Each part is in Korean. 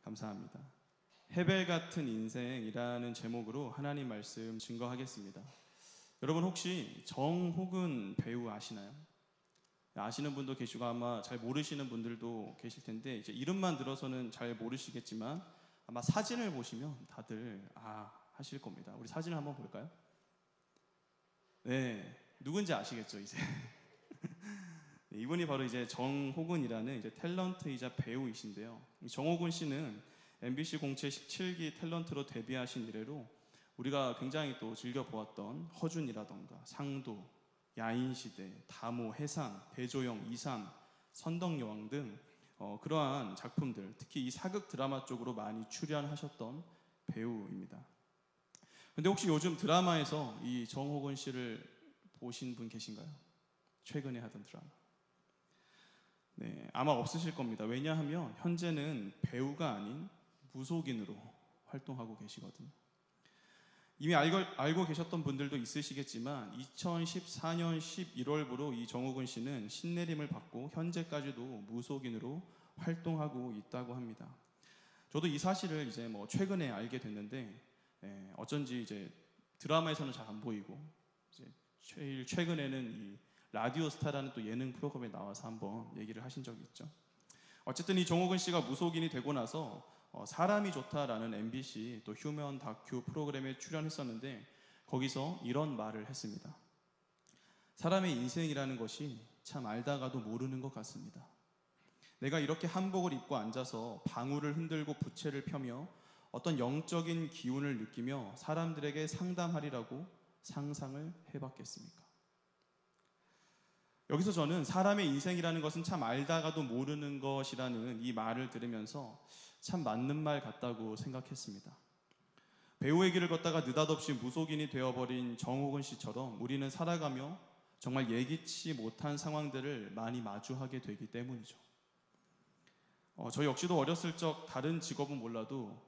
감사합니다. 헤벨 같은 인생이라는 제목으로 하나님 말씀 증거하겠습니다. 여러분 혹시 정호근 배우 아시나요? 아시는 분도 계시고 아마 잘 모르시는 분들도 계실 텐데 이제 이름만 들어서는 잘 모르시겠지만 아마 사진을 보시면 다들 하실 겁니다. 우리 사진을 한번 볼까요? 네, 누군지 아시겠죠 이제. 네, 이분이 바로 이제 정호근이라는 이제 탤런트이자 배우이신데요. 정호근 씨는 MBC 공채 17기 탤런트로 데뷔하신 이래로 우리가 굉장히 또 즐겨보았던 허준이라던가 상도, 야인시대, 다모, 해상, 대조영, 이산, 선덕여왕 등 그러한 작품들, 특히 이 사극 드라마 쪽으로 많이 출연하셨던 배우입니다. 근데 혹시 요즘 드라마에서 이 정호근 씨를 보신 분 계신가요? 최근에 하던 드라마. 네, 아마 없으실 겁니다. 왜냐하면 현재는 배우가 아닌 무속인으로 활동하고 계시거든요. 이미 알고 계셨던 분들도 있으시겠지만 2014년 11월부로 이 정호근 씨는 신내림을 받고 현재까지도 무속인으로 활동하고 있다고 합니다. 저도 이 사실을 이제 최근에 알게 됐는데 어쩐지 이제 드라마에서는 잘 안 보이고 이제 제일 최근에는 이 라디오 스타라는 또 예능 프로그램에 나와서 한번 얘기를 하신 적이 있죠. 어쨌든 이 정호근 씨가 무속인이 되고 나서 사람이 좋다라는 MBC 또 휴먼 다큐 프로그램에 출연했었는데 거기서 이런 말을 했습니다. 사람의 인생이라는 것이 참 알다가도 모르는 것 같습니다. 내가 이렇게 한복을 입고 앉아서 방울을 흔들고 부채를 펴며 어떤 영적인 기운을 느끼며 사람들에게 상담하리라고 상상을 해봤겠습니까? 여기서 저는 사람의 인생이라는 것은 참 알다가도 모르는 것이라는 이 말을 들으면서 참 맞는 말 같다고 생각했습니다. 배우의 길을 걷다가 느닷없이 무속인이 되어버린 정호근 씨처럼 우리는 살아가며 정말 예기치 못한 상황들을 많이 마주하게 되기 때문이죠. 저 역시도 어렸을 적 다른 직업은 몰라도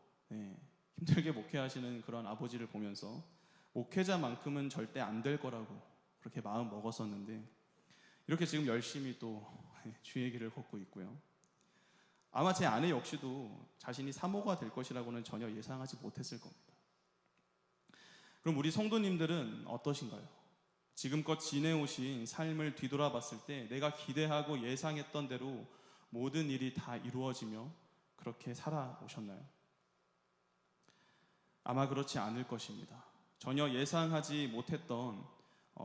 힘들게 목회하시는 그런 아버지를 보면서 목회자만큼은 절대 안 될 거라고 그렇게 마음 먹었었는데 이렇게 지금 열심히 또 주의 길을 걷고 있고요. 아마 제 아내 역시도 자신이 사모가 될 것이라고는 전혀 예상하지 못했을 겁니다. 그럼 우리 성도님들은 어떠신가요? 지금껏 지내오신 삶을 뒤돌아봤을 때 내가 기대하고 예상했던 대로 모든 일이 다 이루어지며 그렇게 살아오셨나요? 아마 그렇지 않을 것입니다. 전혀 예상하지 못했던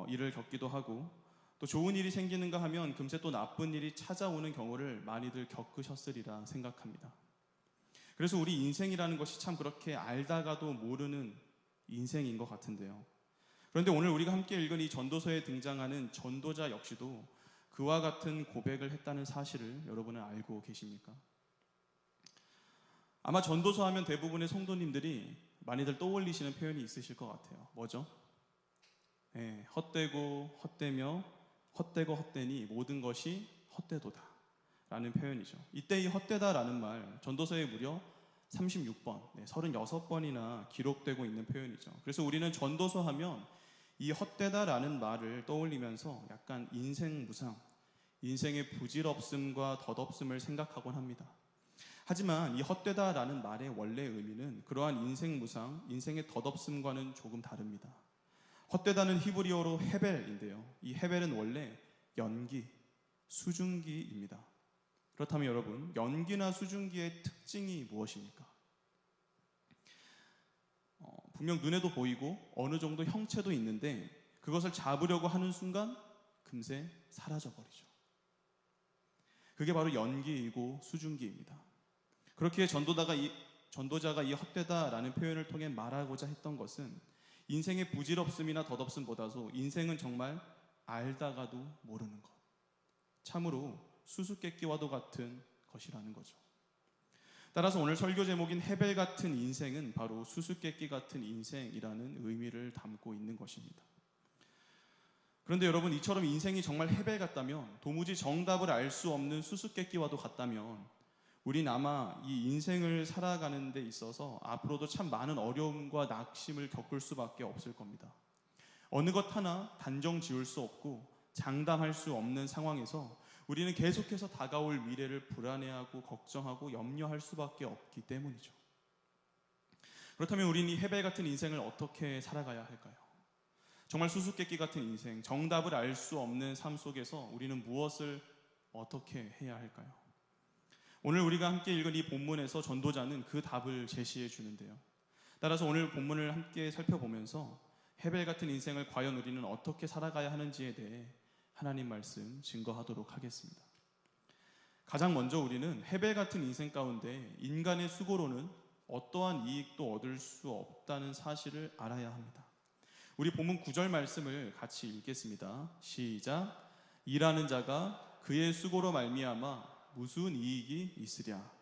일을 겪기도 하고 또 좋은 일이 생기는가 하면 금세 또 나쁜 일이 찾아오는 경우를 많이들 겪으셨으리라 생각합니다. 그래서 우리 인생이라는 것이 참 그렇게 알다가도 모르는 인생인 것 같은데요. 그런데 오늘 우리가 함께 읽은 이 전도서에 등장하는 전도자 역시도 그와 같은 고백을 했다는 사실을 여러분은 알고 계십니까? 아마 전도서 하면 대부분의 성도님들이 많이들 떠올리시는 표현이 있으실 것 같아요. 뭐죠? 헛되고 헛되며 헛되고 헛되니 모든 것이 헛되도다 라는 표현이죠. 이때 이 헛되다라는 말 전도서에 무려 36번, 36번이나 기록되고 있는 표현이죠. 그래서 우리는 전도서 하면 이 헛되다라는 말을 떠올리면서 약간 인생 무상, 인생의 부질없음과 덧없음을 생각하곤 합니다. 하지만 이 헛되다라는 말의 원래 의미는 그러한 인생 무상, 인생의 덧없음과는 조금 다릅니다. 헛되다는 히브리어로 헤벨인데요. 이 헤벨은 원래 연기, 수증기입니다. 그렇다면 여러분, 연기나 수증기의 특징이 무엇입니까? 분명 눈에도 보이고 어느 정도 형체도 있는데 그것을 잡으려고 하는 순간 금세 사라져버리죠. 그게 바로 연기이고 수증기입니다. 그렇기에 전도자가 이 헛되다라는 표현을 통해 말하고자 했던 것은 인생의 부질없음이나 덧없음보다도 인생은 정말 알다가도 모르는 것, 참으로 수수께끼와도 같은 것이라는 거죠. 따라서 오늘 설교 제목인 헤벨 같은 인생은 바로 수수께끼 같은 인생이라는 의미를 담고 있는 것입니다. 그런데 여러분, 이처럼 인생이 정말 헤벨 같다면, 도무지 정답을 알 수 없는 수수께끼와도 같다면 우린 아마 이 인생을 살아가는 데 있어서 앞으로도 참 많은 어려움과 낙심을 겪을 수밖에 없을 겁니다. 어느 것 하나 단정 지을 수 없고 장담할 수 없는 상황에서 우리는 계속해서 다가올 미래를 불안해하고 걱정하고 염려할 수밖에 없기 때문이죠. 그렇다면 우리는 이 헤벨 같은 인생을 어떻게 살아가야 할까요? 정말 수수께끼 같은 인생, 정답을 알 수 없는 삶 속에서 우리는 무엇을 어떻게 해야 할까요? 오늘 우리가 함께 읽은 이 본문에서 전도자는 그 답을 제시해 주는데요. 따라서 오늘 본문을 함께 살펴보면서 헤벨 같은 인생을 과연 우리는 어떻게 살아가야 하는지에 대해 하나님 말씀 증거하도록 하겠습니다. 가장 먼저 우리는 헤벨 같은 인생 가운데 인간의 수고로는 어떠한 이익도 얻을 수 없다는 사실을 알아야 합니다. 우리 본문 9절 말씀을 같이 읽겠습니다. 시작. 일하는 자가 그의 수고로 말미암아 무슨 이익이 있으랴.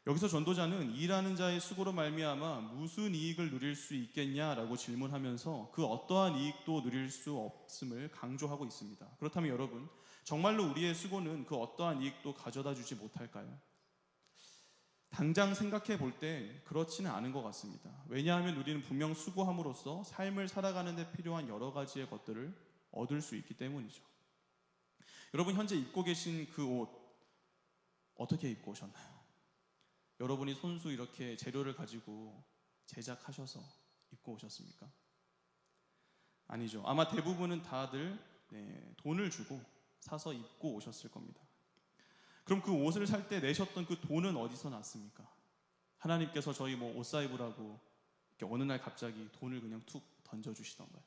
여기서 전도자는 일하는 자의 수고로 말미암아 무슨 이익을 누릴 수 있겠냐라고 질문하면서 그 어떠한 이익도 누릴 수 없음을 강조하고 있습니다. 그렇다면 여러분, 정말로 우리의 수고는 그 어떠한 이익도 가져다 주지 못할까요? 당장 생각해 볼 때 그렇지는 않은 것 같습니다. 왜냐하면 우리는 분명 수고함으로써 삶을 살아가는 데 필요한 여러 가지의 것들을 얻을 수 있기 때문이죠. 여러분, 현재 입고 계신 그 옷 어떻게 입고 오셨나요? 여러분이 손수 이렇게 재료를 가지고 제작하셔서 입고 오셨습니까? 아니죠. 아마 대부분은 다들 돈을 주고 사서 입고 오셨을 겁니다. 그럼 그 옷을 살 때 내셨던 그 돈은 어디서 났습니까? 하나님께서 저희 옷 사 입으라고 이렇게 어느 날 갑자기 돈을 그냥 툭 던져주시던가요?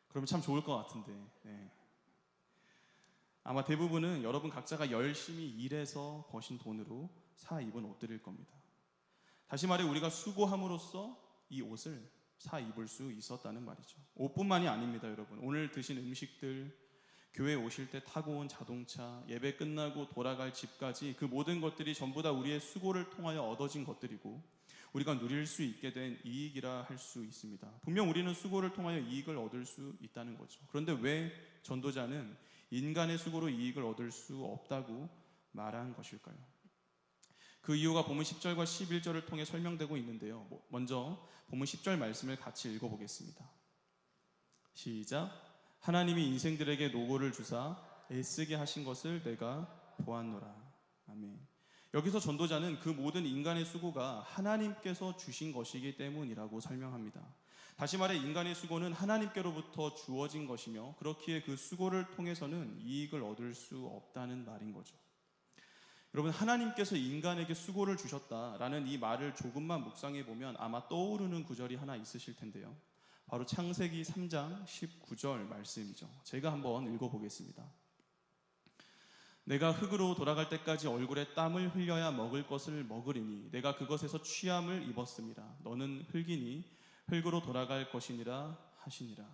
그러면 참 좋을 것 같은데 아마 대부분은 여러분 각자가 열심히 일해서 버신 돈으로 사 입은 옷들일 겁니다. 다시 말해 우리가 수고함으로써 이 옷을 사 입을 수 있었다는 말이죠. 옷뿐만이 아닙니다, 여러분. 오늘 드신 음식들, 교회 오실 때 타고 온 자동차, 예배 끝나고 돌아갈 집까지 그 모든 것들이 전부 다 우리의 수고를 통하여 얻어진 것들이고 우리가 누릴 수 있게 된 이익이라 할 수 있습니다. 분명 우리는 수고를 통하여 이익을 얻을 수 있다는 거죠. 그런데 왜 전도자는 인간의 수고로 이익을 얻을 수 없다고 말한 것일까요? 그 이유가 본문 10절과 11절을 통해 설명되고 있는데요. 먼저 본문 10절 말씀을 같이 읽어보겠습니다. 시작. 하나님이 인생들에게 노고를 주사 애쓰게 하신 것을 내가 보았노라. 아멘. 여기서 전도자는 그 모든 인간의 수고가 하나님께서 주신 것이기 때문이라고 설명합니다. 다시 말해 인간의 수고는 하나님께로부터 주어진 것이며 그렇기에 그 수고를 통해서는 이익을 얻을 수 없다는 말인 거죠. 여러분, 하나님께서 인간에게 수고를 주셨다라는 이 말을 조금만 묵상해 보면 아마 떠오르는 구절이 하나 있으실 텐데요. 바로 창세기 3장 19절 말씀이죠. 제가 한번 읽어보겠습니다. 내가 흙으로 돌아갈 때까지 얼굴에 땀을 흘려야 먹을 것을 먹으리니 내가 그것에서 취함을 입었음이라. 너는 흙이니 흙으로 돌아갈 것이니라 하시니라.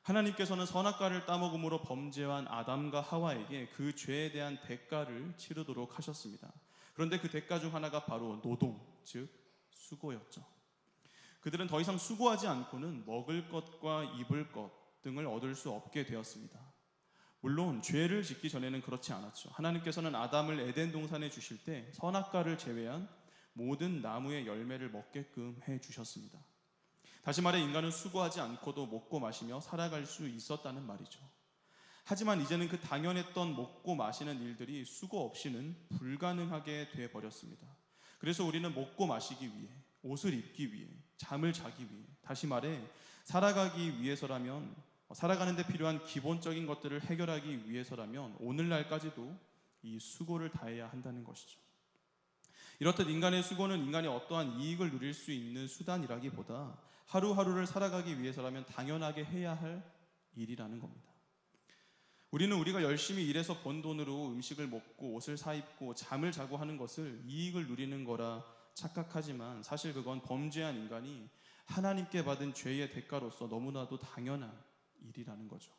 하나님께서는 선악과를 따먹음으로 범죄한 아담과 하와에게 그 죄에 대한 대가를 치르도록 하셨습니다. 그런데 그 대가 중 하나가 바로 노동, 즉 수고였죠. 그들은 더 이상 수고하지 않고는 먹을 것과 입을 것 등을 얻을 수 없게 되었습니다. 물론 죄를 짓기 전에는 그렇지 않았죠. 하나님께서는 아담을 에덴 동산에 주실 때 선악과를 제외한 모든 나무의 열매를 먹게끔 해주셨습니다. 다시 말해 인간은 수고하지 않고도 먹고 마시며 살아갈 수 있었다는 말이죠. 하지만 이제는 그 당연했던 먹고 마시는 일들이 수고 없이는 불가능하게 되어버렸습니다. 그래서 우리는 먹고 마시기 위해, 옷을 입기 위해, 잠을 자기 위해, 다시 말해 살아가기 위해서라면, 살아가는 데 필요한 기본적인 것들을 해결하기 위해서라면 오늘날까지도 이 수고를 다해야 한다는 것이죠. 이렇듯 인간의 수고는 인간이 어떠한 이익을 누릴 수 있는 수단이라기보다 하루하루를 살아가기 위해서라면 당연하게 해야 할 일이라는 겁니다. 우리는 우리가 열심히 일해서 번 돈으로 음식을 먹고 옷을 사입고 잠을 자고 하는 것을 이익을 누리는 거라 착각하지만 사실 그건 범죄한 인간이 하나님께 받은 죄의 대가로서 너무나도 당연한 일이라는 거죠.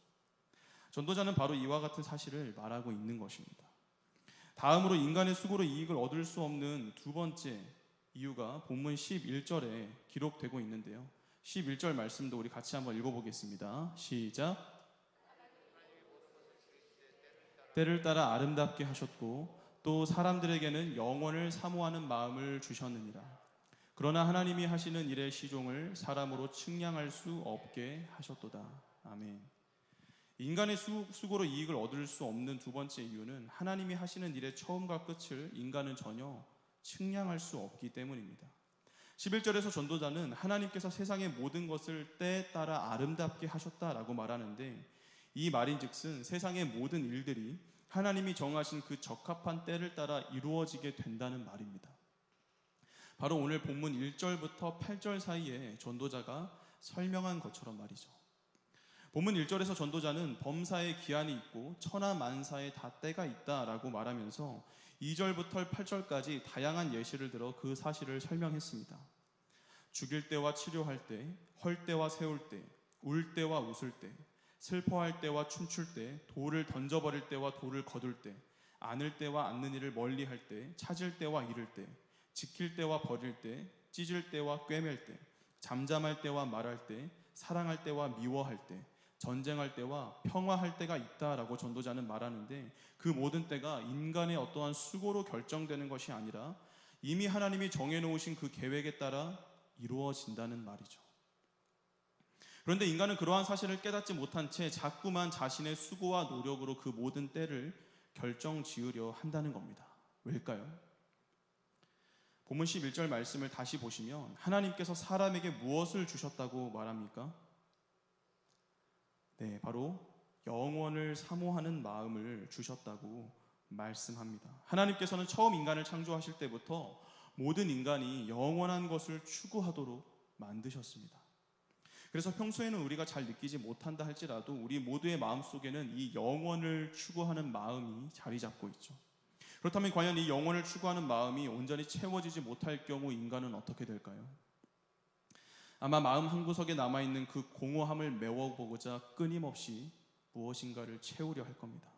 전도자는 바로 이와 같은 사실을 말하고 있는 것입니다. 다음으로 인간의 수고로 이익을 얻을 수 없는 두 번째 이유가 본문 11절에 기록되고 있는데요. 11절 말씀도 우리 같이 한번 읽어보겠습니다. 시작. 때를 따라 아름답게 하셨고 또 사람들에게는 영원을 사모하는 마음을 주셨느니라. 그러나 하나님이 하시는 일의 시종을 사람으로 측량할 수 없게 하셨도다. 아멘. 인간의 수고로 이익을 얻을 수 없는 두 번째 이유는 하나님이 하시는 일의 처음과 끝을 인간은 전혀 측량할 수 없기 때문입니다. 11절에서 전도자는 하나님께서 세상의 모든 것을 때에 따라 아름답게 하셨다라고 말하는데, 이 말인즉슨 세상의 모든 일들이 하나님이 정하신 그 적합한 때를 따라 이루어지게 된다는 말입니다. 바로 오늘 본문 1절부터 8절 사이에 전도자가 설명한 것처럼 말이죠. 본문 1절에서 전도자는 범사에 기한이 있고 천하 만사에 다 때가 있다라고 말하면서 2절부터 8절까지 다양한 예시를 들어 그 사실을 설명했습니다. 죽일 때와 치료할 때, 헐 때와 세울 때, 울 때와 웃을 때, 슬퍼할 때와 춤출 때, 돌을 던져버릴 때와 돌을 거둘 때, 안을 때와 안는 이를 멀리할 때, 찾을 때와 잃을 때, 지킬 때와 버릴 때, 찢을 때와 꿰맬 때, 잠잠할 때와 말할 때, 사랑할 때와 미워할 때, 전쟁할 때와 평화할 때가 있다라고 전도자는 말하는데, 그 모든 때가 인간의 어떠한 수고로 결정되는 것이 아니라 이미 하나님이 정해놓으신 그 계획에 따라 이루어진다는 말이죠. 그런데 인간은 그러한 사실을 깨닫지 못한 채 자꾸만 자신의 수고와 노력으로 그 모든 때를 결정지으려 한다는 겁니다. 왜일까요? 본문 11절 말씀을 다시 보시면 하나님께서 사람에게 무엇을 주셨다고 말합니까? 네, 바로 영원을 사모하는 마음을 주셨다고 말씀합니다. 하나님께서는 처음 인간을 창조하실 때부터 모든 인간이 영원한 것을 추구하도록 만드셨습니다. 그래서 평소에는 우리가 잘 느끼지 못한다 할지라도 우리 모두의 마음속에는 이 영원을 추구하는 마음이 자리 잡고 있죠. 그렇다면 과연 이 영원을 추구하는 마음이 온전히 채워지지 못할 경우 인간은 어떻게 될까요? 아마 마음 한구석에 남아있는 그 공허함을 메워보고자 끊임없이 무엇인가를 채우려 할 겁니다.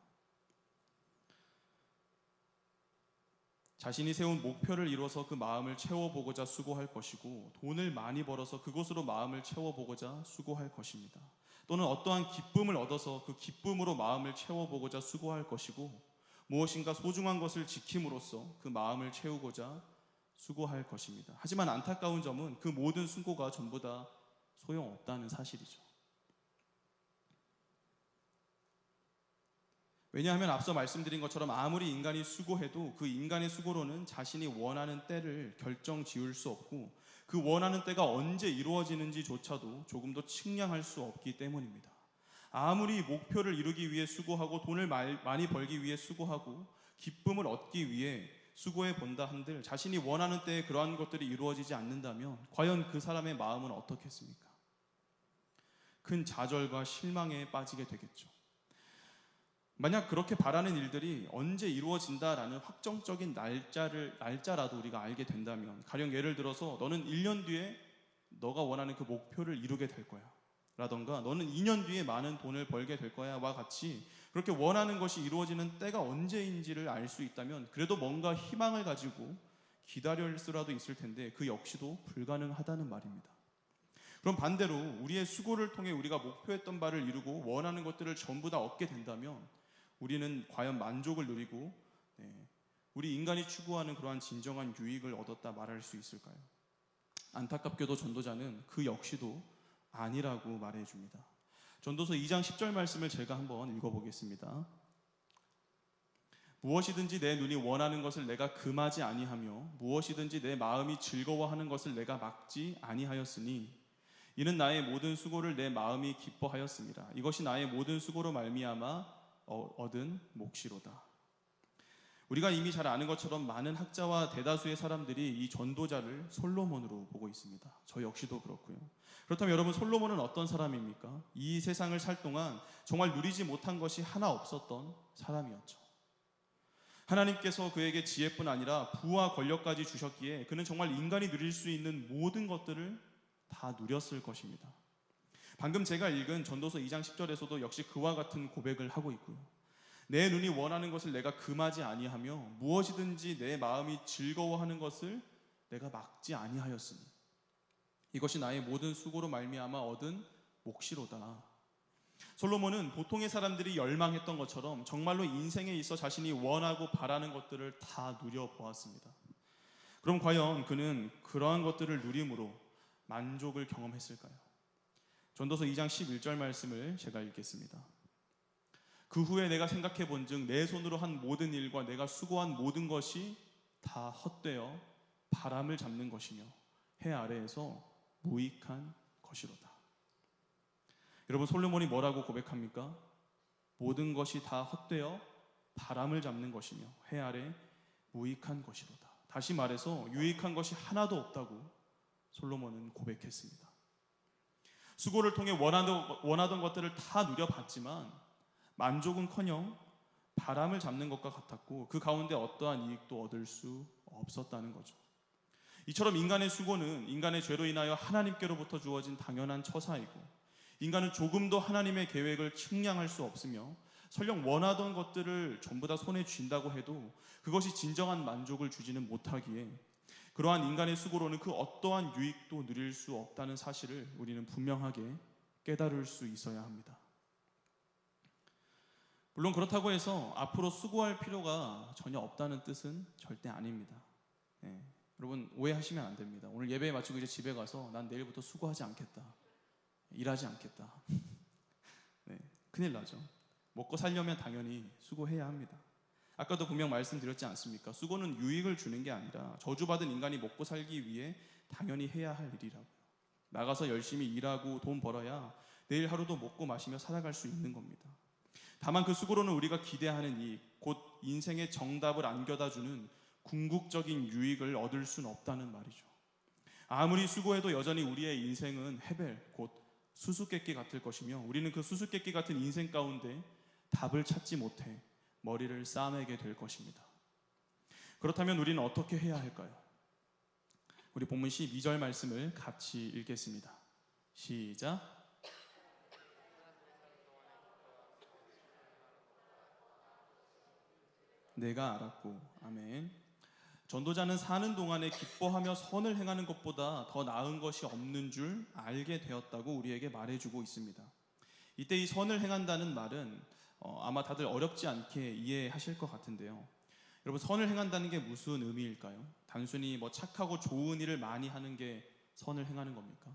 자신이 세운 목표를 이뤄서 그 마음을 채워보고자 수고할 것이고, 돈을 많이 벌어서 그것으로 마음을 채워보고자 수고할 것입니다. 또는 어떠한 기쁨을 얻어서 그 기쁨으로 마음을 채워보고자 수고할 것이고, 무엇인가 소중한 것을 지킴으로써 그 마음을 채우고자 수고할 것입니다. 하지만 안타까운 점은 그 모든 수고가 전부 다 소용없다는 사실이죠. 왜냐하면 앞서 말씀드린 것처럼 아무리 인간이 수고해도 그 인간의 수고로는 자신이 원하는 때를 결정 지을 수 없고, 그 원하는 때가 언제 이루어지는지조차도 조금도 측량할 수 없기 때문입니다. 아무리 목표를 이루기 위해 수고하고 돈을 많이 벌기 위해 수고하고 기쁨을 얻기 위해 수고해 본다 한들 자신이 원하는 때에 그러한 것들이 이루어지지 않는다면 과연 그 사람의 마음은 어떻겠습니까? 큰 좌절과 실망에 빠지게 되겠죠. 만약 그렇게 바라는 일들이 언제 이루어진다라는 확정적인 날짜라도 우리가 알게 된다면, 가령 예를 들어서 너는 1년 뒤에 너가 원하는 그 목표를 이루게 될 거야 라던가 너는 2년 뒤에 많은 돈을 벌게 될 거야 와 같이 그렇게 원하는 것이 이루어지는 때가 언제인지를 알 수 있다면 그래도 뭔가 희망을 가지고 기다릴 수라도 있을 텐데 그 역시도 불가능하다는 말입니다. 그럼 반대로 우리의 수고를 통해 우리가 목표했던 바를 이루고 원하는 것들을 전부 다 얻게 된다면 우리는 과연 만족을 누리고 우리 인간이 추구하는 그러한 진정한 유익을 얻었다 말할 수 있을까요? 안타깝게도 전도자는 그 역시도 아니라고 말해줍니다. 전도서 2장 10절 말씀을 제가 한번 읽어보겠습니다. 무엇이든지 내 눈이 원하는 것을 내가 금하지 아니하며 무엇이든지 내 마음이 즐거워하는 것을 내가 막지 아니하였으니 이는 나의 모든 수고를 내 마음이 기뻐하였습니다. 이것이 나의 모든 수고로 말미암아 얻은 몫이로다. 우리가 이미 잘 아는 것처럼 많은 학자와 대다수의 사람들이 이 전도자를 솔로몬으로 보고 있습니다. 저 역시도 그렇고요. 그렇다면 여러분, 솔로몬은 어떤 사람입니까? 이 세상을 살 동안 정말 누리지 못한 것이 하나 없었던 사람이었죠. 하나님께서 그에게 지혜뿐 아니라 부와 권력까지 주셨기에 그는 정말 인간이 누릴 수 있는 모든 것들을 다 누렸을 것입니다. 방금 제가 읽은 전도서 2장 10절에서도 역시 그와 같은 고백을 하고 있고요. 내 눈이 원하는 것을 내가 금하지 아니하며 무엇이든지 내 마음이 즐거워하는 것을 내가 막지 아니하였으니 이것이 나의 모든 수고로 말미암아 얻은 몫이로다. 솔로몬은 보통의 사람들이 열망했던 것처럼 정말로 인생에 있어 자신이 원하고 바라는 것들을 다 누려보았습니다. 그럼 과연 그는 그러한 것들을 누림으로 만족을 경험했을까요? 전도서 2장 11절 말씀을 제가 읽겠습니다. 그 후에 내가 생각해 본즉 내 손으로 한 모든 일과 내가 수고한 모든 것이 다 헛되어 바람을 잡는 것이며 해 아래에서 무익한 것이로다. 여러분, 솔로몬이 뭐라고 고백합니까? 모든 것이 다 헛되어 바람을 잡는 것이며 해 아래 무익한 것이로다. 다시 말해서 유익한 것이 하나도 없다고 솔로몬은 고백했습니다. 수고를 통해 원하던 것들을 다 누려봤지만 만족은커녕 바람을 잡는 것과 같았고 그 가운데 어떠한 이익도 얻을 수 없었다는 거죠. 이처럼 인간의 수고는 인간의 죄로 인하여 하나님께로부터 주어진 당연한 처사이고, 인간은 조금도 하나님의 계획을 측량할 수 없으며 설령 원하던 것들을 전부 다 손에 쥔다고 해도 그것이 진정한 만족을 주지는 못하기에 그러한 인간의 수고로는 그 어떠한 유익도 누릴 수 없다는 사실을 우리는 분명하게 깨달을 수 있어야 합니다. 물론 그렇다고 해서 앞으로 수고할 필요가 전혀 없다는 뜻은 절대 아닙니다. 여러분, 오해하시면 안 됩니다. 오늘 예배 마치고 이제 집에 가서 난 내일부터 수고하지 않겠다, 일하지 않겠다. 큰일 나죠. 먹고 살려면 당연히 수고해야 합니다. 아까도 분명 말씀드렸지 않습니까? 수고는 유익을 주는 게 아니라 저주받은 인간이 먹고 살기 위해 당연히 해야 할 일이라고요. 나가서 열심히 일하고 돈 벌어야 내일 하루도 먹고 마시며 살아갈 수 있는 겁니다. 다만 그 수고로는 우리가 기대하는 이익, 곧 인생의 정답을 안겨다주는 궁극적인 유익을 얻을 수는 없다는 말이죠. 아무리 수고해도 여전히 우리의 인생은 헤벨, 곧 수수께끼 같을 것이며 우리는 그 수수께끼 같은 인생 가운데 답을 찾지 못해 머리를 싸매게 될 것입니다. 그렇다면 우리는 어떻게 해야 할까요? 우리 본문 12절 말씀을 같이 읽겠습니다. 시작. 내가 알았고. 아멘. 전도자는 사는 동안에 기뻐하며 선을 행하는 것보다 더 나은 것이 없는 줄 알게 되었다고 우리에게 말해주고 있습니다. 이때 이 선을 행한다는 말은 아마 다들 어렵지 않게 이해하실 것 같은데요. 여러분, 선을 행한다는 게 무슨 의미일까요? 단순히 착하고 좋은 일을 많이 하는 게 선을 행하는 겁니까?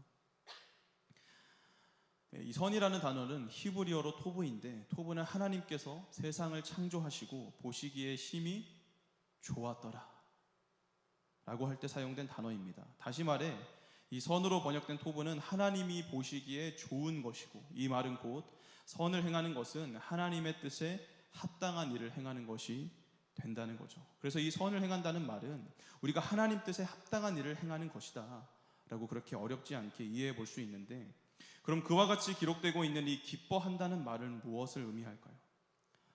이 선이라는 단어는 히브리어로 토브인데, 토브는 하나님께서 세상을 창조하시고 보시기에 심히 좋았더라 라고 할 때 사용된 단어입니다. 다시 말해 이 선으로 번역된 토브는 하나님이 보시기에 좋은 것이고, 이 말은 곧 선을 행하는 것은 하나님의 뜻에 합당한 일을 행하는 것이 된다는 거죠. 그래서 이 선을 행한다는 말은 우리가 하나님 뜻에 합당한 일을 행하는 것이다 라고 그렇게 어렵지 않게 이해해 볼 수 있는데, 그럼 그와 같이 기록되고 있는 이 기뻐한다는 말은 무엇을 의미할까요?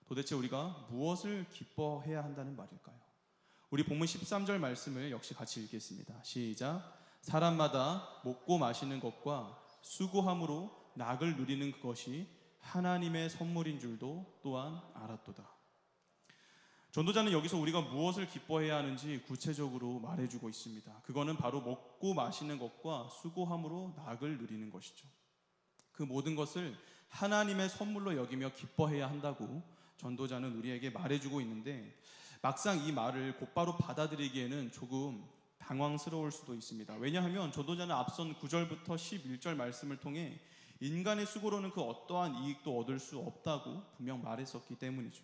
도대체 우리가 무엇을 기뻐해야 한다는 말일까요? 우리 본문 13절 말씀을 역시 같이 읽겠습니다. 시작. 사람마다 먹고 마시는 것과 수고함으로 낙을 누리는 그것이 하나님의 선물인 줄도 또한 알았도다. 전도자는 여기서 우리가 무엇을 기뻐해야 하는지 구체적으로 말해주고 있습니다. 그거는 바로 먹고 마시는 것과 수고함으로 낙을 누리는 것이죠. 그 모든 것을 하나님의 선물로 여기며 기뻐해야 한다고 전도자는 우리에게 말해주고 있는데, 막상 이 말을 곧바로 받아들이기에는 조금 당황스러울 수도 있습니다. 왜냐하면 전도자는 앞선 9절부터 11절 말씀을 통해 인간의 수고로는 그 어떠한 이익도 얻을 수 없다고 분명 말했었기 때문이죠.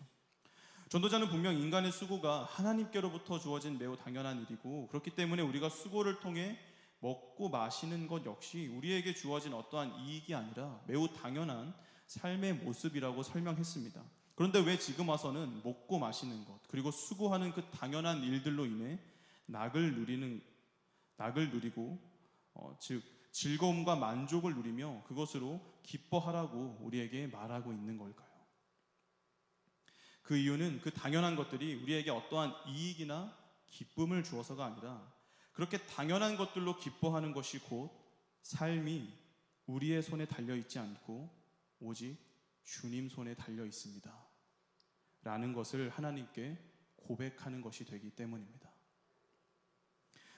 전도자는 분명 인간의 수고가 하나님께로부터 주어진 매우 당연한 일이고, 그렇기 때문에 우리가 수고를 통해 먹고 마시는 것 역시 우리에게 주어진 어떠한 이익이 아니라 매우 당연한 삶의 모습이라고 설명했습니다. 그런데 왜 지금 와서는 먹고 마시는 것, 그리고 수고하는 그 당연한 일들로 인해 낙을 누리고 즉 즐거움과 만족을 누리며 그것으로 기뻐하라고 우리에게 말하고 있는 걸까요? 그 이유는 그 당연한 것들이 우리에게 어떠한 이익이나 기쁨을 주어서가 아니라, 그렇게 당연한 것들로 기뻐하는 것이 곧 삶이 우리의 손에 달려있지 않고 오직 주님 손에 달려 있습니다 라는 것을 하나님께 고백하는 것이 되기 때문입니다.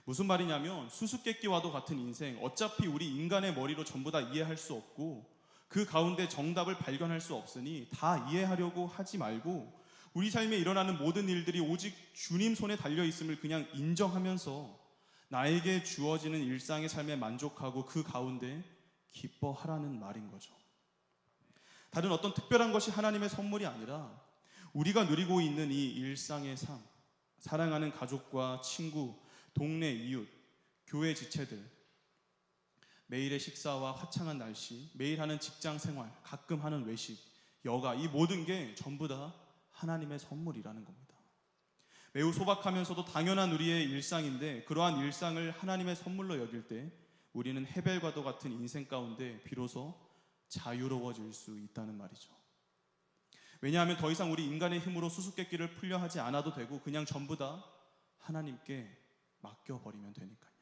무슨 말이냐면, 수수께끼와도 같은 인생, 어차피 우리 인간의 머리로 전부 다 이해할 수 없고 그 가운데 정답을 발견할 수 없으니 다 이해하려고 하지 말고 우리 삶에 일어나는 모든 일들이 오직 주님 손에 달려있음을 그냥 인정하면서 나에게 주어지는 일상의 삶에 만족하고 그 가운데 기뻐하라는 말인 거죠. 다른 어떤 특별한 것이 하나님의 선물이 아니라 우리가 누리고 있는 이 일상의 삶, 사랑하는 가족과 친구, 동네 이웃, 교회 지체들, 매일의 식사와 화창한 날씨, 매일 하는 직장 생활, 가끔 하는 외식, 여가, 이 모든 게 전부 다 하나님의 선물이라는 겁니다. 매우 소박하면서도 당연한 우리의 일상인데 그러한 일상을 하나님의 선물로 여길 때 우리는 헤벨과도 같은 인생 가운데 비로소 자유로워질 수 있다는 말이죠. 왜냐하면 더 이상 우리 인간의 힘으로 수수께끼를 풀려 하지 않아도 되고 그냥 전부 다 하나님께 맡겨버리면 되니까요.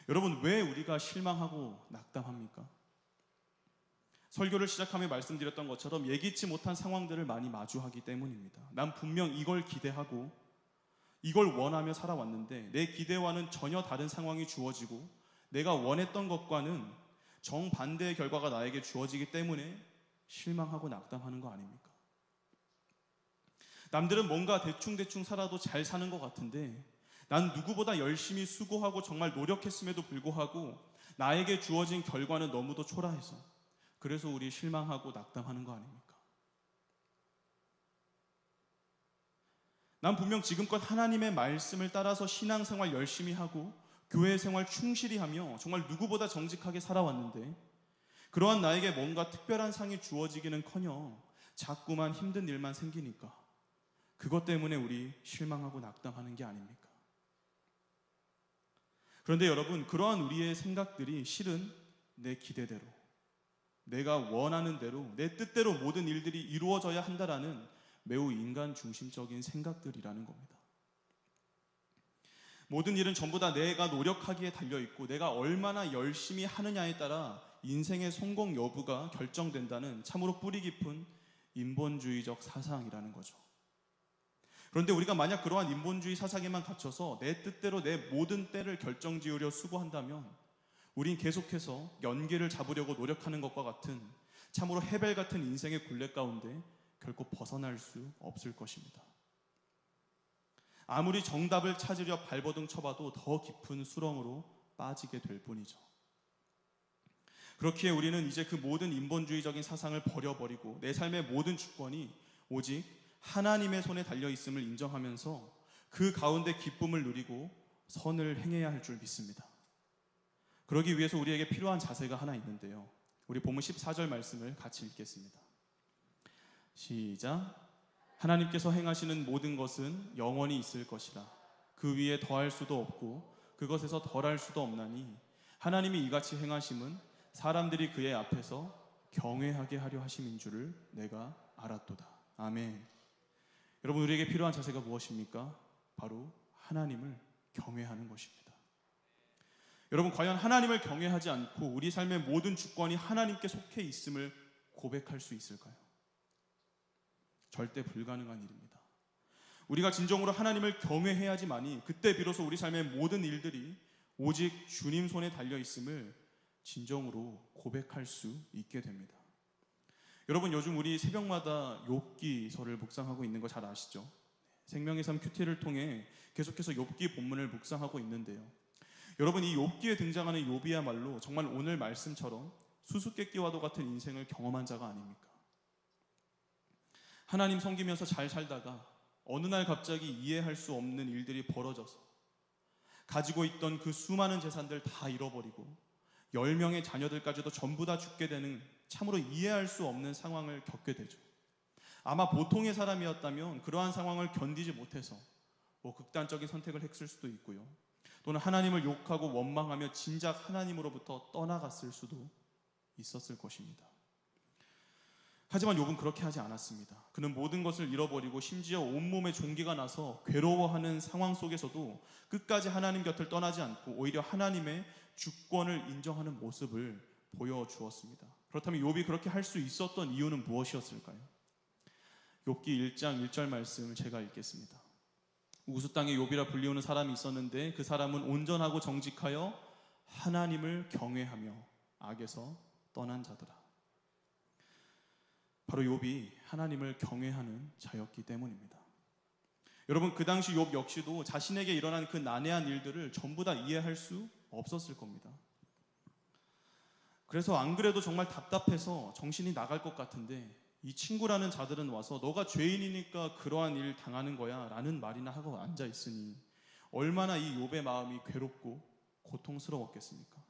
여러분, 왜 우리가 실망하고 낙담합니까? 설교를 시작하며 말씀드렸던 것처럼 예기치 못한 상황들을 많이 마주하기 때문입니다. 난 분명 이걸 기대하고 이걸 원하며 살아왔는데 내 기대와는 전혀 다른 상황이 주어지고 내가 원했던 것과는 정반대의 결과가 나에게 주어지기 때문에 실망하고 낙담하는 거 아닙니까? 남들은 뭔가 대충대충 살아도 잘 사는 것 같은데 난 누구보다 열심히 수고하고 정말 노력했음에도 불구하고 나에게 주어진 결과는 너무도 초라해서 그래서 우리 실망하고 낙담하는 거 아닙니까? 난 분명 지금껏 하나님의 말씀을 따라서 신앙생활 열심히 하고 교회 생활 충실히 하며 정말 누구보다 정직하게 살아왔는데 그러한 나에게 뭔가 특별한 상이 주어지기는커녕 자꾸만 힘든 일만 생기니까 그것 때문에 우리 실망하고 낙담하는 게 아닙니까? 그런데 여러분, 그러한 우리의 생각들이 실은 내 기대대로, 내가 원하는 대로, 내 뜻대로 모든 일들이 이루어져야 한다라는 매우 인간 중심적인 생각들이라는 겁니다. 모든 일은 전부 다 내가 노력하기에 달려있고 내가 얼마나 열심히 하느냐에 따라 인생의 성공 여부가 결정된다는 참으로 뿌리 깊은 인본주의적 사상이라는 거죠. 그런데 우리가 만약 그러한 인본주의 사상에만 갇혀서 내 뜻대로 내 모든 때를 결정지으려 수고한다면 우린 계속해서 연기를 잡으려고 노력하는 것과 같은 참으로 헤벨 같은 인생의 굴레 가운데 결코 벗어날 수 없을 것입니다. 아무리 정답을 찾으려 발버둥 쳐봐도 더 깊은 수렁으로 빠지게 될 뿐이죠. 그렇기에 우리는 이제 그 모든 인본주의적인 사상을 버려버리고 내 삶의 모든 주권이 오직 하나님의 손에 달려있음을 인정하면서 그 가운데 기쁨을 누리고 선을 행해야 할 줄 믿습니다. 그러기 위해서 우리에게 필요한 자세가 하나 있는데요. 우리 본문 14절 말씀을 같이 읽겠습니다. 시작. 하나님께서 행하시는 모든 것은 영원히 있을 것이라. 그 위에 더할 수도 없고 그것에서 덜할 수도 없나니 하나님이 이같이 행하심은 사람들이 그의 앞에서 경외하게 하려 하심인 줄을 내가 알았도다. 아멘. 여러분, 우리에게 필요한 자세가 무엇입니까? 바로 하나님을 경외하는 것입니다. 여러분, 과연 하나님을 경외하지 않고 우리 삶의 모든 주권이 하나님께 속해 있음을 고백할 수 있을까요? 절대 불가능한 일입니다. 우리가 진정으로 하나님을 경외해야지만이 그때 비로소 우리 삶의 모든 일들이 오직 주님 손에 달려 있음을 진정으로 고백할 수 있게 됩니다. 여러분, 요즘 우리 새벽마다 욥기서를 묵상하고 있는 거 잘 아시죠? 생명의 삶 큐티를 통해 계속해서 욥기 본문을 묵상하고 있는데요. 여러분, 이 욥기에 등장하는 욥이야말로 정말 오늘 말씀처럼 수수께끼와도 같은 인생을 경험한 자가 아닙니까? 하나님 섬기면서 잘 살다가 어느 날 갑자기 이해할 수 없는 일들이 벌어져서 가지고 있던 그 수많은 재산들 다 잃어버리고 10명의 자녀들까지도 전부 다 죽게 되는 참으로 이해할 수 없는 상황을 겪게 되죠. 아마 보통의 사람이었다면 그러한 상황을 견디지 못해서 극단적인 선택을 했을 수도 있고요. 또는 하나님을 욕하고 원망하며 진작 하나님으로부터 떠나갔을 수도 있었을 것입니다. 하지만 욥은 그렇게 하지 않았습니다. 그는 모든 것을 잃어버리고 심지어 온몸에 종기가 나서 괴로워하는 상황 속에서도 끝까지 하나님 곁을 떠나지 않고 오히려 하나님의 주권을 인정하는 모습을 보여주었습니다. 그렇다면 욥이 그렇게 할 수 있었던 이유는 무엇이었을까요? 욥기 1장 1절 말씀을 제가 읽겠습니다. 우수 땅에 욥이라 불리우는 사람이 있었는데 그 사람은 온전하고 정직하여 하나님을 경외하며 악에서 떠난 자더라. 바로 욥이 하나님을 경외하는 자였기 때문입니다. 여러분, 그 당시 욥 역시도 자신에게 일어난 그 난해한 일들을 전부 다 이해할 수 없었을 겁니다. 그래서 안 그래도 정말 답답해서 정신이 나갈 것 같은데 이 친구라는 자들은 와서 너가 죄인이니까 그러한 일 당하는 거야 라는 말이나 하고 앉아 있으니 얼마나 이 욥의 마음이 괴롭고 고통스러웠겠습니까?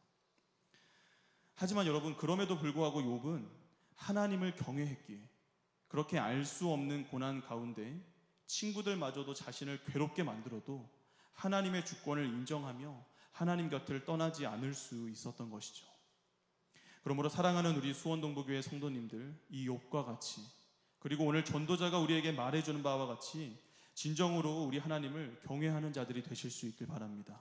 하지만 여러분, 그럼에도 불구하고 욥은 하나님을 경외했기에 그렇게 알 수 없는 고난 가운데 친구들마저도 자신을 괴롭게 만들어도 하나님의 주권을 인정하며 하나님 곁을 떠나지 않을 수 있었던 것이죠. 그러므로 사랑하는 우리 수원동부교회 성도님들, 이 욥과 같이, 그리고 오늘 전도자가 우리에게 말해주는 바와 같이 진정으로 우리 하나님을 경외하는 자들이 되실 수 있길 바랍니다.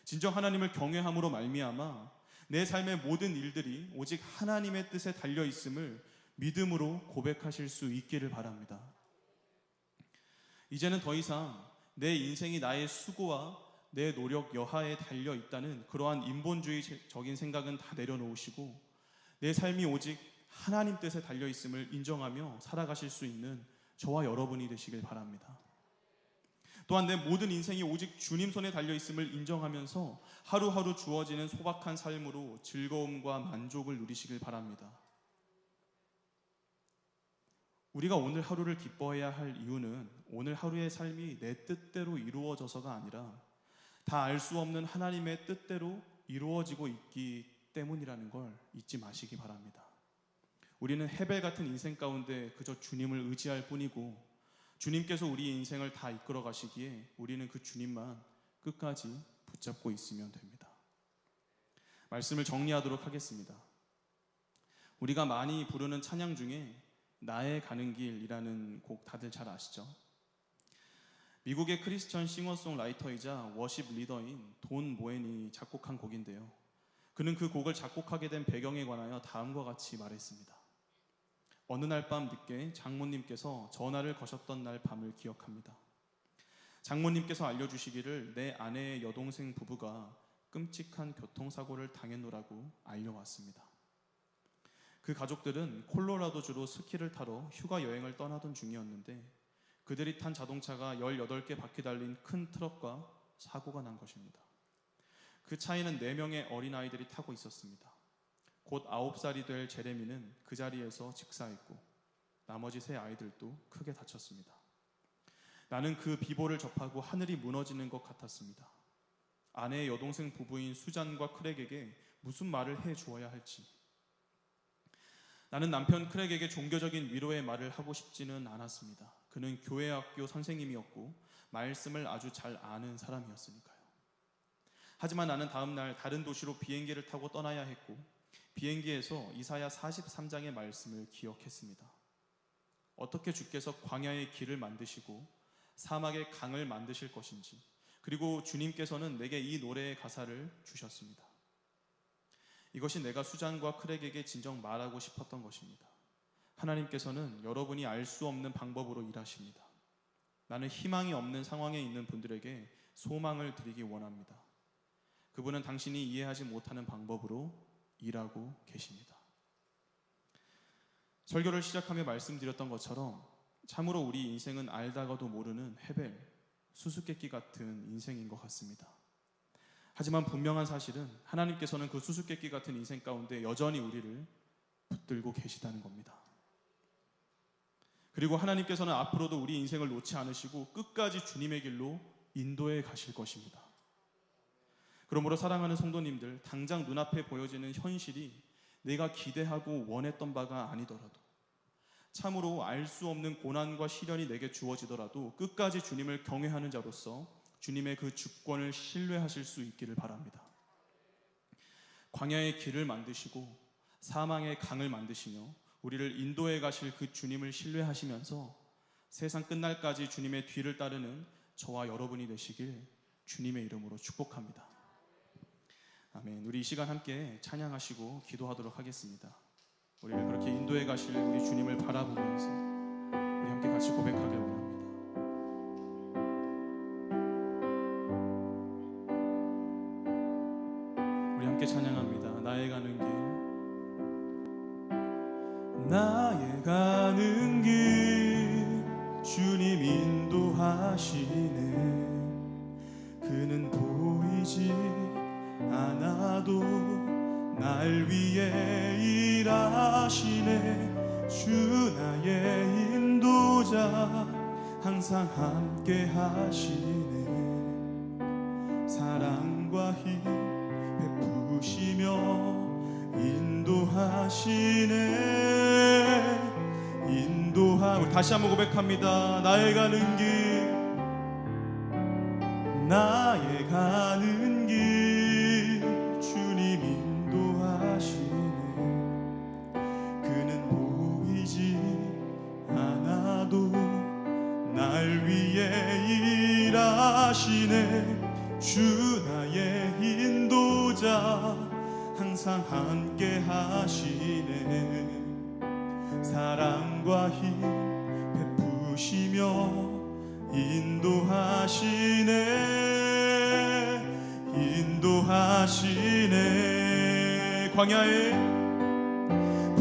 진정 하나님을 경외함으로 말미암아 내 삶의 모든 일들이 오직 하나님의 뜻에 달려 있음을 믿음으로 고백하실 수 있기를 바랍니다. 이제는 더 이상 내 인생이 나의 수고와 내 노력 여하에 달려 있다는 그러한 인본주의적인 생각은 다 내려놓으시고 내 삶이 오직 하나님 뜻에 달려 있음을 인정하며 살아가실 수 있는 저와 여러분이 되시길 바랍니다. 또한 내 모든 인생이 오직 주님 손에 달려 있음을 인정하면서 하루하루 주어지는 소박한 삶으로 즐거움과 만족을 누리시길 바랍니다. 우리가 오늘 하루를 기뻐해야 할 이유는 오늘 하루의 삶이 내 뜻대로 이루어져서가 아니라 다 알 수 없는 하나님의 뜻대로 이루어지고 있기 때문이라는 걸 잊지 마시기 바랍니다. 우리는 헤벨 같은 인생 가운데 그저 주님을 의지할 뿐이고 주님께서 우리 인생을 다 이끌어 가시기에 우리는 그 주님만 끝까지 붙잡고 있으면 됩니다. 말씀을 정리하도록 하겠습니다. 우리가 많이 부르는 찬양 중에 나의 가는 길이라는 곡 다들 잘 아시죠? 미국의 크리스천 싱어송라이터이자 워십 리더인 돈 모엔이 작곡한 곡인데요. 그는 그 곡을 작곡하게 된 배경에 관하여 다음과 같이 말했습니다. 어느 날 밤 늦게 장모님께서 전화를 거셨던 날 밤을 기억합니다. 장모님께서 알려주시기를 내 아내의 여동생 부부가 끔찍한 교통사고를 당했노라고 알려왔습니다. 그 가족들은 콜로라도주로 스키를 타러 휴가 여행을 떠나던 중이었는데 그들이 탄 자동차가 18개 바퀴 달린 큰 트럭과 사고가 난 것입니다. 그 차에는 4명의 어린아이들이 타고 있었습니다. 곧 9살이 될 제레미는 그 자리에서 직사했고 나머지 3 아이들도 크게 다쳤습니다. 나는 그 비보를 접하고 하늘이 무너지는 것 같았습니다. 아내의 여동생 부부인 수잔과 크랙에게 무슨 말을 해주어야 할지. 나는 남편 크랙에게 종교적인 위로의 말을 하고 싶지는 않았습니다. 그는 교회 학교 선생님이었고 말씀을 아주 잘 아는 사람이었으니까요. 하지만 나는 다음 날 다른 도시로 비행기를 타고 떠나야 했고 비행기에서 이사야 43장의 말씀을 기억했습니다. 어떻게 주께서 광야의 길을 만드시고 사막의 강을 만드실 것인지, 그리고 주님께서는 내게 이 노래의 가사를 주셨습니다. 이것이 내가 수잔과 크랙에게 진정 말하고 싶었던 것입니다. 하나님께서는 여러분이 알 수 없는 방법으로 일하십니다. 나는 희망이 없는 상황에 있는 분들에게 소망을 드리기 원합니다. 그분은 당신이 이해하지 못하는 방법으로 일하고 계십니다. 설교를 시작하며 말씀드렸던 것처럼 참으로 우리 인생은 알다가도 모르는 헤벨, 수수께끼 같은 인생인 것 같습니다. 하지만 분명한 사실은 하나님께서는 그 수수께끼 같은 인생 가운데 여전히 우리를 붙들고 계시다는 겁니다. 그리고 하나님께서는 앞으로도 우리 인생을 놓지 않으시고 끝까지 주님의 길로 인도해 가실 것입니다. 그러므로 사랑하는 성도님들, 당장 눈앞에 보여지는 현실이 내가 기대하고 원했던 바가 아니더라도, 참으로 알 수 없는 고난과 시련이 내게 주어지더라도 끝까지 주님을 경외하는 자로서 주님의 그 주권을 신뢰하실 수 있기를 바랍니다. 광야의 길을 만드시고 사망의 강을 만드시며 우리를 인도해 가실 그 주님을 신뢰하시면서 세상 끝날까지 주님의 뒤를 따르는 저와 여러분이 되시길 주님의 이름으로 축복합니다. 아멘. 우리 이 시간 함께 찬양하시고 기도하도록 하겠습니다. 우리를 그렇게 인도해 가실 우리 주님을 바라보면서 우리 함께 같이 고백하길 원합니다. 우리 함께 찬양합니다. 나의 가는 길, 나의 가는 길 주님 인도하시네. 그는 보이지 않아도 나의 날 위해 일하시네. 주 나의 인도자 항상 함께 하시네. 사랑과 힘 베푸시며 인도하시네. 우리 다시 한번 고백합니다. 나의 가는 길, 나의 가는 길 주님 인도하시네. 그는 보이지 않아도 날 위해 일하시네. 주 나의 인도자 항상 함께 하시네. 사랑과 힘 베푸시며 인도하시네.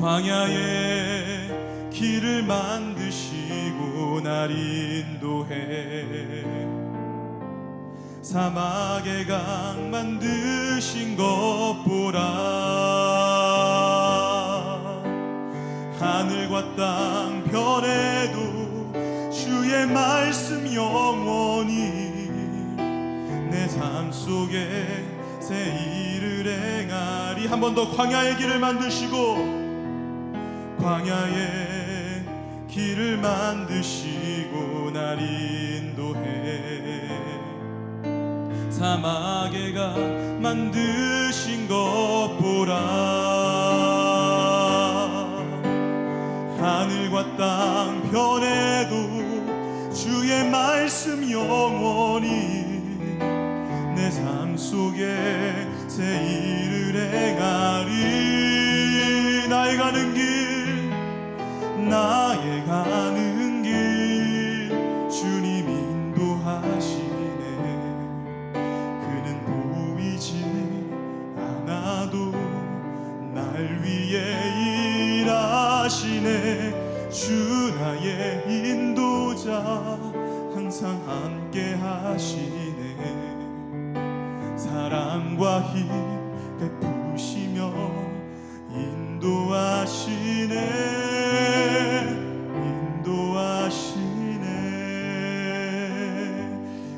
광야에 길을 만드시고 날 인도해. 사막의 강 만드신 것 보라. 하늘과 땅 변해도 주의 말씀 영원히 내 삶 속에 새 일을 행하리. 한 번 더. 광야의 길을 만드시고 날 인도해. 사막의 강 만드신 것 보라. 하늘과 땅 변해도 주의 말씀 영원히 내 삶 속에 새 일을 행하리. 나의 가는 길 주님 인도하시네. 그는 보이지 않아도 날 위해 일하시네. 주 나의 인도자 항상 함께 하시네. 사랑과 힘 베푸시며 인도하시네.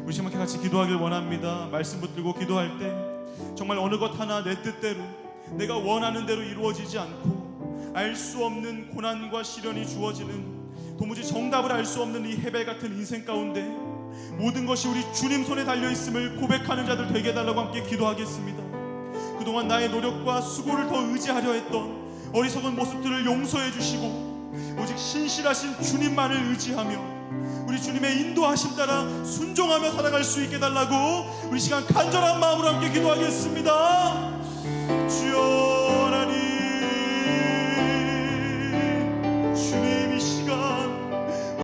우리 지금 이렇게 같이 기도하길 원합니다. 말씀 붙들고 기도할 때 정말 어느 것 하나 내 뜻대로 내가 원하는 대로 이루어지지 않고 알 수 없는 고난과 시련이 주어지는 도무지 정답을 알 수 없는 이 해배 같은 인생 가운데 모든 것이 우리 주님 손에 달려있음을 고백하는 자들 되게 해달라고 함께 기도하겠습니다. 그동안 나의 노력과 수고를 더 의지하려 했던 어리석은 모습들을 용서해 주시고 오직 신실하신 주님만을 의지하며 우리 주님의 인도하심 따라 순종하며 살아갈 수 있게 해달라고 우리 시간 간절한 마음으로 함께 기도하겠습니다.